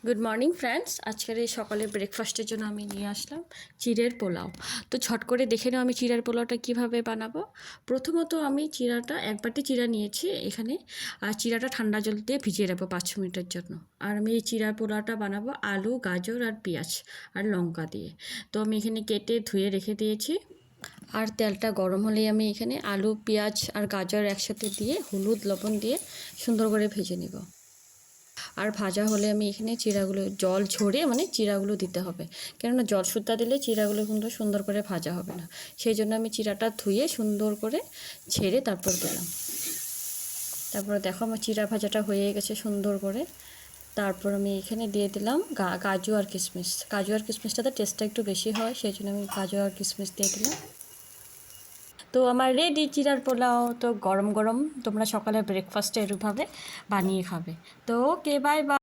Good morning friends, আজকের এই সকালে ব্রেকফাস্টের জন্য আমি নিয়ে আসলাম চিড়ের পোলাও। তো ছট করে দেখে নাও আমি চিড়ের পোলাওটা কিভাবে বানাবো। প্রথমত আমি চিড়াটা এক বাটি চিড়া নিয়েছি এখানে, আর চিড়াটা ঠান্ডা জল দিয়ে ভিজিয়ে রাখবো 5 মিনিটের জন্য। আর আমি এই চিড়ার পোলাওটা বানাবো আলু, গাজর আর পেঁয়াজ আর লঙ্কা দিয়ে। তো আমি এখানে কেটে ধুয়ে রেখে দিয়েছি। আর তেলটা গরম হলেই আমি এখানে আলু, পেঁয়াজ আর গাজর একসাথে দিয়ে হলুদ লবণ দিয়ে সুন্দর করে ভেজে নেব। আর ভাজা হলে আমি এখানে চিড়াগুলো জল ঝরিয়ে চিড়াগুলো দিতে হবে, কেননা জল সুদ্ধা দিলে চিড়াগুলো কিন্তু সুন্দর করে ভাজা হবে না। সেই জন্য আমি চিড়াটা ধুয়ে সুন্দর করে ছেড়ে তারপর দিলাম। তারপরে দেখো আমার চিড়া ভাজাটা হয়ে গেছে সুন্দর করে। তারপর আমি এখানে দিয়ে দিলাম কাজু আর কিশমিশ। কাজু আর কিশমিশটাতে টেস্টটা একটু বেশি হয়, সেই জন্য আমি কাজু আর কিশমিশ দিয়ে দিলাম। তো আমার রেডি চিড়ার পোলাও। তো গরম গরম তোমরা সকালে ব্রেকফাস্টে এরকমভাবে বানিয়ে খাবে। তো ওকে, বাই বাই।